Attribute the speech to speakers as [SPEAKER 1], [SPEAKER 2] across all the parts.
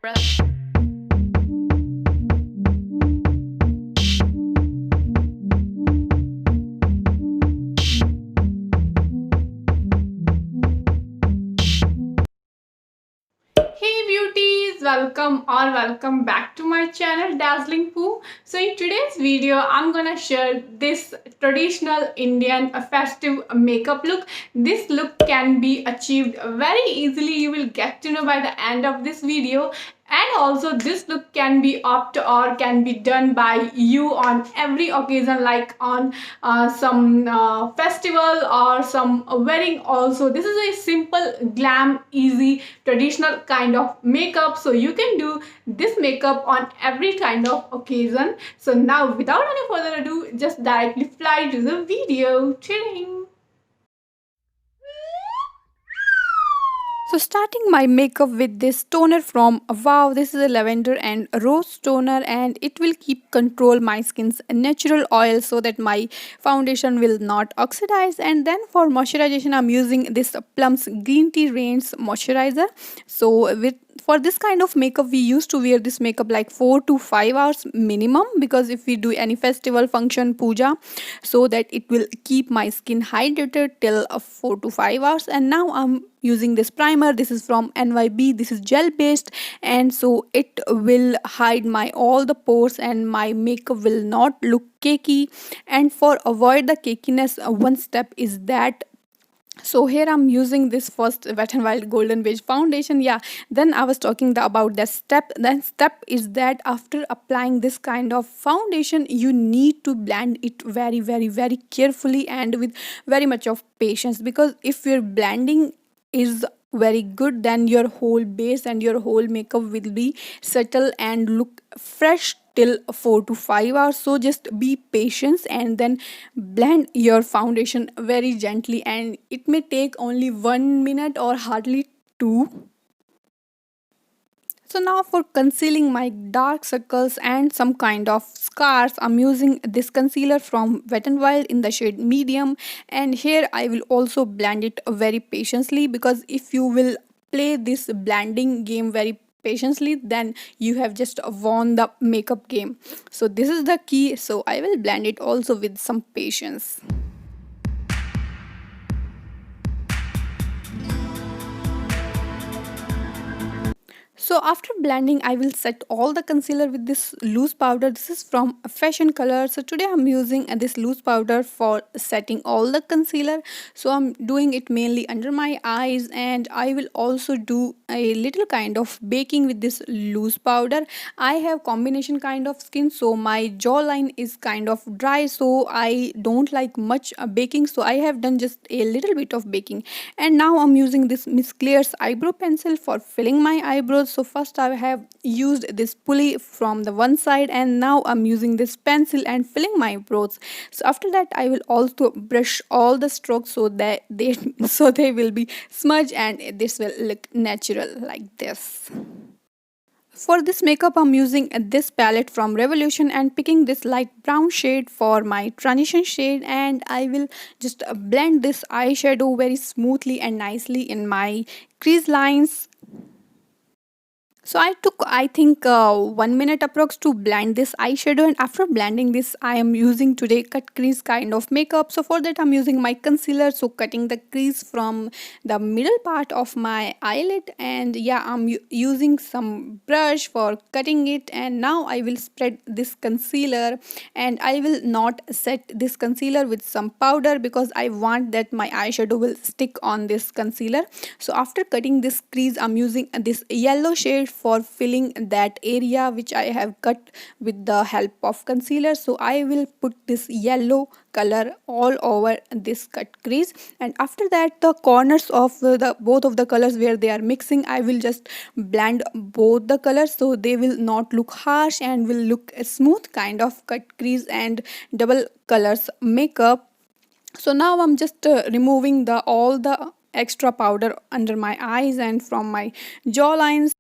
[SPEAKER 1] brush. Hey beauties, welcome back to my channel Dazzling Poo. So in today's video I'm gonna share this traditional Indian festive makeup look. This look can be achieved very easily. You will get to know by the end of this video. And also this look can be opt or can be done by you on every occasion, like on some festival or some wedding. Also this is a simple, glam, easy, traditional kind of makeup, so you can do this makeup on every kind of occasion. So now without any further ado, just directly fly to the video. Chilling. So starting my makeup with this toner from Wow, this is a lavender and rose toner, and it will keep control my skin's natural oil so that my foundation will not oxidize. And then for moisturization I'm using this Plum's green tea range moisturizer. So with for this kind of makeup we used to wear this makeup like 4 to 5 hours minimum, because if we do any festival function puja, so that it will keep my skin hydrated till 4 to 5 hours. And now I'm using this primer. This is from NYB. This is gel based, and so it will hide my all the pores and my makeup will not look cakey. And for avoid the cakiness, one step is that, so here I'm using this first Wet n Wild Golden Beige foundation. Yeah, then I was talking about the step. Then step is that after applying this kind of foundation, you need to blend it very carefully and with very much of patience, because if your blending is very good, then your whole base and your whole makeup will be subtle and look fresh till 4 to 5 hours. So just be patient and then blend your foundation very gently, and it may take only 1 minute or hardly 2. So now for concealing my dark circles and some kind of scars, I'm using this concealer from Wet n Wild in the shade medium. And here I will also blend it very patiently, because if you will play this blending game very patiently, then you have just won the makeup game. So this is the key. So I will blend it also with some patience. So after blending, I will set all the concealer with this loose powder. This is from Fashion Color. So today I'm using this loose powder for setting all the concealer. So I'm doing it mainly under my eyes, and I will also do a little kind of baking with this loose powder. I have combination kind of skin, so my jawline is kind of dry, so I don't like much baking. So I have done just a little bit of baking. And now I'm using this Miss Claire's eyebrow pencil for filling my eyebrows. So first I have used this pulley from the one side, and now I'm using this pencil and filling my brows. So after that I will also brush all the strokes so that they so they will be smudged and this will look natural like this. For this makeup, I'm using this palette from Revolution and picking this light brown shade for my transition shade, and I will just blend this eyeshadow very smoothly and nicely in my crease lines. So I took, I think, 1 minute approx to blend this eyeshadow, and after blending this I am using today cut crease kind of makeup. So for that I'm using my concealer, so cutting the crease from the middle part of my eyelid, and yeah, I'm using some brush for cutting it. And now I will spread this concealer, and I will not set this concealer with some powder because I want that my eyeshadow will stick on this concealer. So after cutting this crease, I'm using this yellow shade for filling that area which I have cut with the help of concealer. So I will put this yellow color all over this cut crease, and after that the corners of the both of the colors where they are mixing, I will just blend both the colors so they will not look harsh and will look a smooth kind of cut crease and double colors makeup. So now I'm just removing the all the extra powder under my eyes and from my jawlines.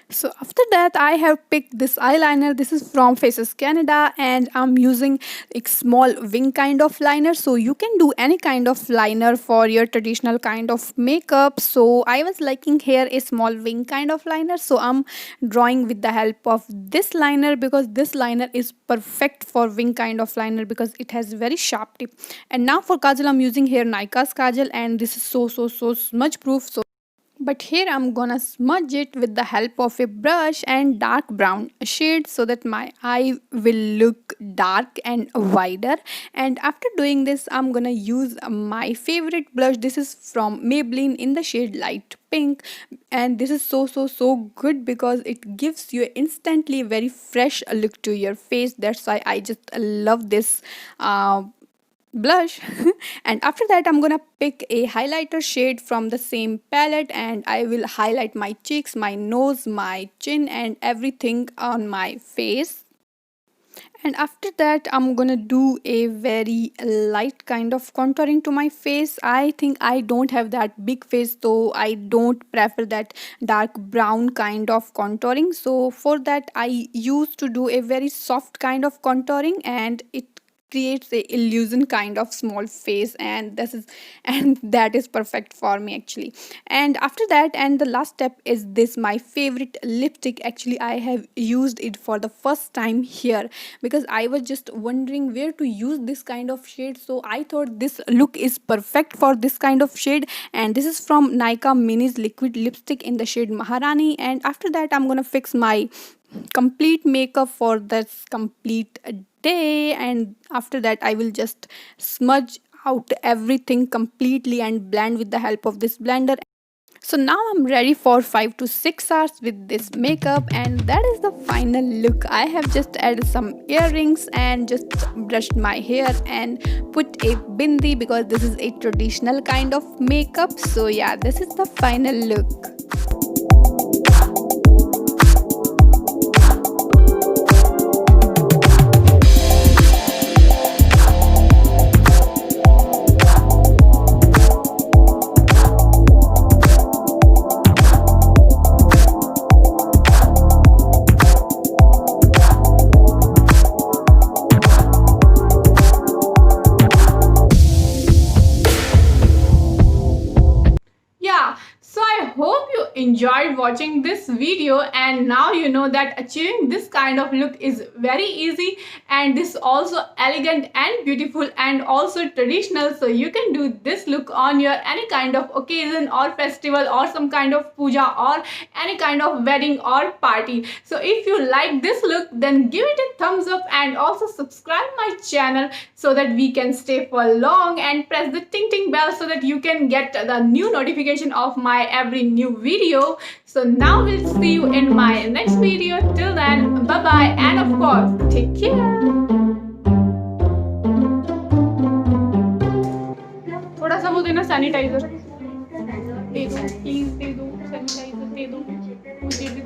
[SPEAKER 1] So after that, I have picked this eyeliner. This is from Faces Canada, and I'm using a small wing kind of liner. So you can do any kind of liner for your traditional kind of makeup. So I was liking here a small wing kind of liner. So I'm drawing with the help of this liner because this liner is perfect for wing kind of liner because it has very sharp tip. And now for kajal, I'm using here Nyka's kajal, and this is so smudge proof. But here I'm gonna smudge it with the help of a brush and dark brown shade so that my eye will look dark and wider. And after doing this, I'm gonna use my favorite blush. This is from Maybelline in the shade light pink, and this is so good because it gives you instantly very fresh look to your face. That's why I just love this blush. And after that, I'm gonna pick a highlighter shade from the same palette, and I will highlight my cheeks, my nose, my chin, and everything on my face. And after that, I'm gonna do a very light kind of contouring to my face. I think I don't have that big face, so I don't prefer that dark brown kind of contouring. So for that, I used to do a very soft kind of contouring, and it creates a illusion kind of small face, and this is and that is perfect for me actually. And after that, and the last step is this, my favorite lipstick. Actually, I have used it for the first time here because I was just wondering where to use this kind of shade, so I thought this look is perfect for this kind of shade. And this is from Nykaa Minis liquid lipstick in the shade Maharani. And after that, I'm gonna fix my complete makeup for this complete day. And after that, I will just smudge out everything completely and blend with the help of this blender. So now I'm ready for 5 to 6 hours with this makeup, and that is the final look. I have just added some earrings and just brushed my hair and put a bindi because this is a traditional kind of makeup. So yeah, this is the final look.
[SPEAKER 2] Yeah, so I hope you enjoyed watching this video, and now you know that achieving this kind of look is very easy, and this also elegant and beautiful and also traditional. So you can do this look on your any kind of occasion or festival or some kind of puja or any kind of wedding or party. So if you like this look, then give it a thumbs up and also subscribe my channel so that we can stay for long, and press the ting ting bell so that you can get the new notification of my every new video. So now we'll see you in my next video. Till then, bye bye, and of course, take care. थोड़ा सा वो देना sanitiser, दे दो please, दे दो sanitiser, दे दो, मुझे भी